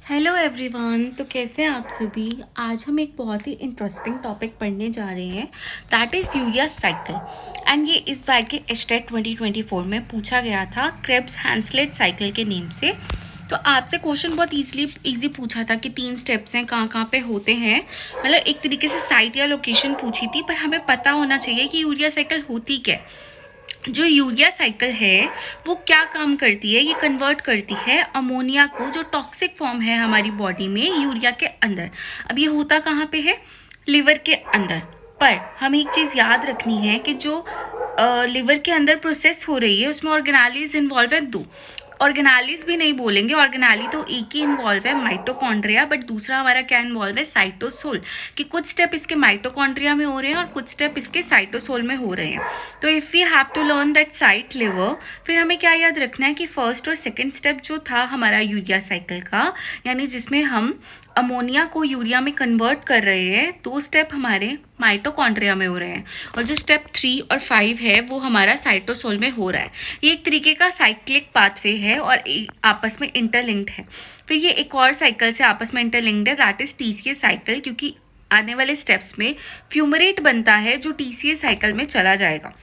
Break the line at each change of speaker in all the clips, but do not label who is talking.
Hello everyone. तो कैसे हैं आप सभी। आज हम एक बहुत ही इंटरेस्टिंग टॉपिक पढ़ने जा रहे हैं, that is urea cycle. And ये इस बार के एस्टेट 2024 में पूछा गया था क्रेब्स हैंसलेट साइकिल के नेम से। तो आपसे क्वेश्चन बहुत इजी पूछा था कि 3 स्टेप्स हैं, कहाँ पे होते हैं, मतलब एक तरीके से साइट या लोकेशन पूछी थी, पर हमें पता होना चाहिए कि यूरिया साइकिल होती क्या है। जो यूरिया साइकिल है वो क्या काम करती है, ये कन्वर्ट करती है अमोनिया को, जो टॉक्सिक फॉर्म है हमारी बॉडी में, यूरिया के अंदर। अब ये होता कहाँ पे है, लिवर के अंदर। पर हमें एक चीज़ याद रखनी है कि जो लिवर के अंदर प्रोसेस हो रही है उसमें ऑर्गेनालीज इन्वॉल्व है 2। ऑर्गेनालीज भी नहीं बोलेंगे, ऑर्गेनाली तो एक ही इन्वॉल्व है, माइटोकॉन्ड्रिया, बट दूसरा हमारा क्या इन्वॉल्व है, साइटोसोल। कि कुछ स्टेप इसके माइटोकॉन्ड्रिया में हो रहे हैं और कुछ स्टेप इसके साइटोसोल में हो रहे हैं। तो if we have to learn that site liver, फिर हमें क्या याद रखना है कि फर्स्ट और सेकेंड स्टेप जो था हमारा यूरिया साइकिल का, यानी जिसमें हम अमोनिया को यूरिया में कन्वर्ट कर रहे हैं, 2 स्टेप हमारे माइटोकॉन्ड्रिया में हो रहे हैं, और जो स्टेप 3 और 5 है वो हमारा साइटोसोल में हो रहा है। ये एक तरीके का साइक्लिक पाथवे है और आपस में इंटरलिंक्ड है। फिर ये एक और साइकिल से आपस में इंटरलिंक्ड है, दैट इज टीसीए साइकिल, क्योंकि आने वाले स्टेप्स में फ्यूमरेट बनता है जो टीसीए साइकिल में चला जाएगा।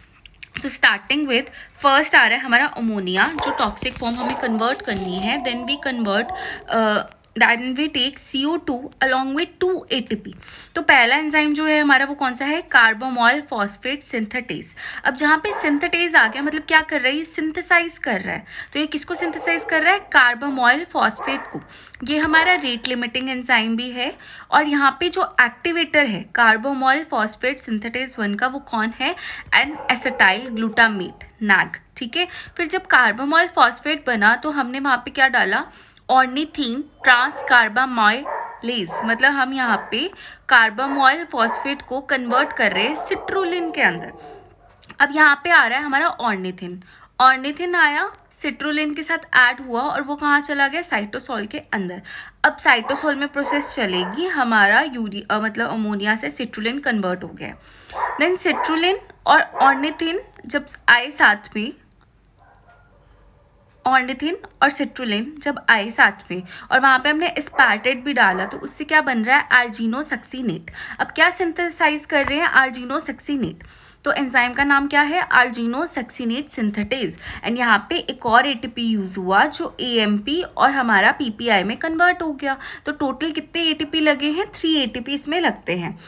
तो स्टार्टिंग विथ फर्स्ट आ रहा है हमारा अमोनिया, जो टॉक्सिक फॉर्म हमें कन्वर्ट करनी है, then we convert then we take CO2 along with 2 ATP। तो पहला एंजाइम जो है हमारा वो कौन सा है, कार्बामोल फॉस्फेट सिंथेटेज। अब जहाँ पे सिंथेटेज आ गया, मतलब क्या कर रहा है, सिंथेसाइज कर रहा है। तो ये किसको सिंथेसाइज कर रहा है, कार्बामोल फॉस्फेट को। ये हमारा रेट लिमिटिंग एंजाइम भी है। और यहाँ पे जो एक्टिवेटर है कार्बामोल फॉस्फेट सिंथेटेज 1 का, वो कौन है, एन एसिटाइल ग्लूटामेट, नैग। ठीक है। फिर जब कार्बामोल फॉस्फेट बना तो हमने वहाँ पे क्या डाला, ऑर्निथीन ट्रांसकार्बामाइलेज, मतलब हम यहाँ पे कार्बामोल फॉस्फेट को कन्वर्ट कर रहे हैं सिट्रुलिन के अंदर। अब यहाँ पे आ रहा है हमारा ऑर्निथिन। ऑर्निथिन आया, सिट्रुलिन के साथ ऐड हुआ और वो कहाँ चला गया, साइटोसोल के अंदर। अब साइटोसोल में प्रोसेस चलेगी, हमारा मतलब अमोनिया से सिट्रुलिन कन्वर्ट हो गया। देन सिट्रुलिन और ऑर्निथिन जब आए साथ में, ऑर्निथिन और सिट्रुलिन जब आए साथ में, और वहाँ पे हमने एस्पार्टेट भी डाला, तो उससे क्या बन रहा है, आर्जिनोसक्सीनेट। अब क्या सिंथेसाइज कर रहे हैं, आर्जिनोसक्सीनेट। तो एंजाइम का नाम क्या है, आर्जिनोसक्सीनेट सिंथेटेज। एंड यहाँ पे एक और एटीपी यूज हुआ जो एएमपी और हमारा पीपीआई में कन्वर्ट हो गया। तो टोटल कितने एटीपी लगे हैं, 3 एटीपी इसमें लगते हैं।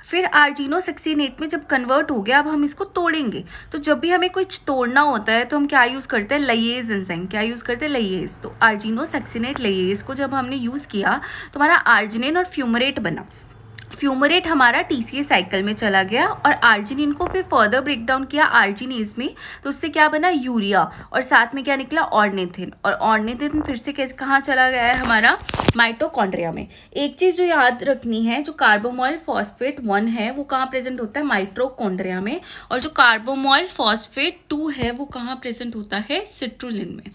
फिर आर्जिनोसक्सीनेट में जब कन्वर्ट हो गया, अब हम इसको तोड़ेंगे। तो जब भी हमें कुछ तोड़ना होता है तो हम क्या यूज़ करते हैं, लाइएज एंजाइम। क्या यूज़ करते हैं, लाइएज। तो आर्जिनोसक्सीनेट लाइएज को जब हमने यूज़ किया तो हमारा आर्जिनिन और फ्यूमरेट बना। फ्यूमरेट हमारा टीसीए साइकिल में चला गया और आर्जिनिन को फिर फर्दर ब्रेक डाउन किया आर्जिनेज में, तो उससे क्या बना, यूरिया। और साथ में क्या निकला, ऑर्निथिन। और ऑर्निथिन फिर से कैसे कहाँ चला गया है, हमारा माइटोकॉन्ड्रिया में। एक चीज़ जो याद रखनी है, जो कार्बामोल फॉस्फेट 1 है वो कहाँ प्रेजेंट होता है, माइटोकॉन्ड्रिया में। और जो कार्बामोल फॉस्फेट 2 है वो कहाँ प्रेजेंट होता है, सिट्रुलिन में।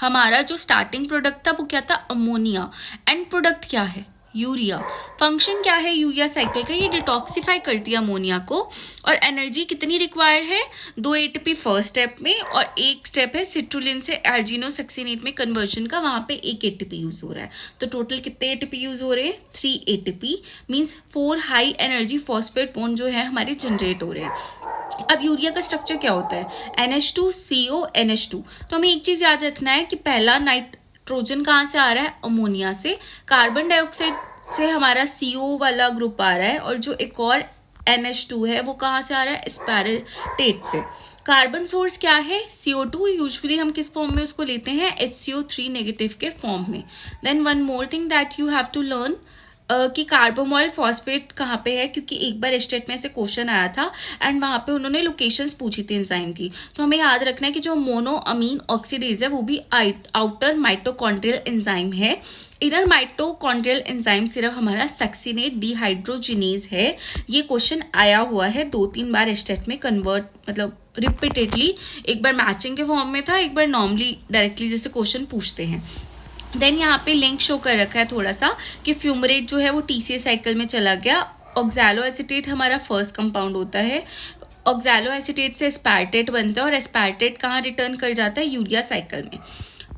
हमारा जो स्टार्टिंग प्रोडक्ट था वो क्या था, अमोनिया। एंड प्रोडक्ट क्या है, यूरिया। फंक्शन क्या है यूरिया साइकिल का, ये डिटॉक्सिफाई करती है अमोनिया को। और एनर्जी कितनी रिक्वायर्ड है, 2 एटीपी फर्स्ट स्टेप में, और एक स्टेप है सिट्रुलिन से आर्जिनोसक्सीनेट में कन्वर्जन का, वहाँ पे 1 एटीपी यूज हो रहा है। तो टोटल कितने एटीपी यूज हो रहे हैं, 3 ATP, means 4 high energy phosphate bond जो है हमारे जनरेट हो रहे हैं। अब यूरिया का स्ट्रक्चर क्या होता है, NH2CO NH2। तो हमें एक चीज़ याद रखना है कि पहला नाइट्रोजन कहाँ से आ रहा है, अमोनिया से। कार्बन डाइऑक्साइड से हमारा CO वाला ग्रुप आ रहा है, और जो एक और NH2 है वो कहाँ से आ रहा है, एस्पारेटेट से। कार्बन सोर्स क्या है, CO2। यूजुअली हम किस फॉर्म में उसको लेते हैं, HCO3 नेगेटिव के फॉर्म में। Then one more thing that you have to learn, कि कार्बामोल फॉस्फेट कहाँ पे है, क्योंकि एक बार स्टेट में से क्वेश्चन आया था एंड वहाँ पे उन्होंने लोकेशंस पूछी थी एंजाइम की। तो हमें याद रखना है कि जो मोनोअमीन ऑक्सीडेज है वो भी आउटर माइटोकॉन्ड्रियल एंजाइम है। इनर माइटोकॉन्ड्रियल एंजाइम सिर्फ हमारा सक्सीनेट डिहाइड्रोजिनेज है। ये क्वेश्चन आया हुआ है 2-3 बार स्टेट में, कन्वर्ट मतलब रिपीटेडली। एक बार मैचिंग के फॉर्म में था, एक बार नॉर्मली डायरेक्टली जैसे क्वेश्चन पूछते हैं। देन यहाँ पे लिंक शो कर रखा है थोड़ा सा कि फ्यूमरेट जो है वो टीसीए साइकिल में चला गया। ऑक्सैलो एसीटेट हमारा फर्स्ट कंपाउंड होता है। ऑक्सैलो एसीटेट से एस्पार्टेट बनता है और एस्पार्टेट कहाँ रिटर्न कर जाता है, यूरिया साइकिल में।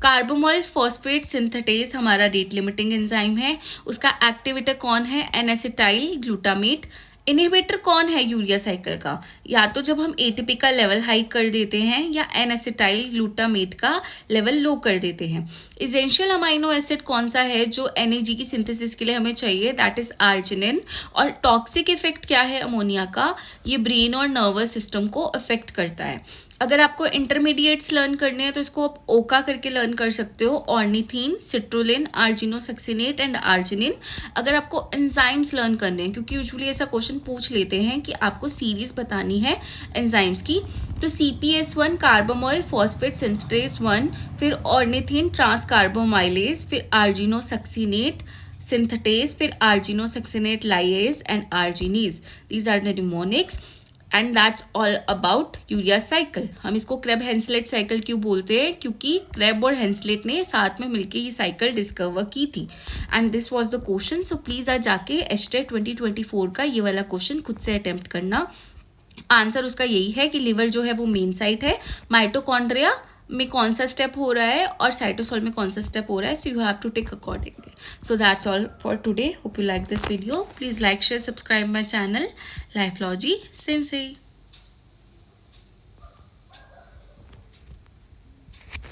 कार्बोमोल फॉस्फेट सिंथेटेज हमारा रेट लिमिटिंग एंजाइम है, उसका एक्टिवेटर कौन है, एन एसिटाइल ग्लूटामेट। इनहिबिटर कौन है यूरिया साइकिल का, या तो जब हम एटीपी का लेवल हाई कर देते हैं या एन एसिटाइल ग्लूटामेट का लेवल लो कर देते हैं। इसेंशियल अमाइनो एसिड कौन सा है जो एनएजी की सिंथेसिस के लिए हमें चाहिए, दैट इज आर्जिनिन। और टॉक्सिक इफेक्ट क्या है अमोनिया का, ये ब्रेन और नर्वस सिस्टम को अफेक्ट करता है। अगर आपको इंटरमीडिएट्स लर्न करने हैं तो इसको आप ओका करके लर्न कर सकते हो, ऑर्निथीन, सिट्रुलिन, आर्जिनोसक्सिनेट एंड आर्जिनिन। अगर आपको एंजाइम्स लर्न करने हैं, क्योंकि यूजुअली ऐसा क्वेश्चन पूछ लेते हैं कि आपको सीरीज बतानी है एंजाइम्स की, तो CPS1 कार्बोमोल फॉस्फेट सिंथेटेज 1, फिर ऑर्निथीन ट्रांसकार्बोमाइलेज, फिर आर्जिनोसक्सिनेट सिंथेटेज, फिर argininosuccinate lyase and arginase. These are the mnemonics and that's all about urea cycle. हम इसको क्रेब हेंसलेट साइकिल क्यों बोलते हैं, क्योंकि क्रेब और हेंसलेट ने साथ में मिलकर ये साइकिल डिस्कवर की थी। And this was the question. So please आज जाके एचटेट 2024 का ये वाला क्वेश्चन खुद से अटेम्प्ट करना। आंसर उसका यही है कि लिवर जो है वो मेन साइट है, माइटोकॉन्ड्रिया में कौन सा स्टेप हो रहा है और साइटोसोल में कौन सा स्टेप हो रहा है। So you have to take accordingly. So that's all for today. Hope you like this video. Please like, share, subscribe my channel Lifelogy Sensei.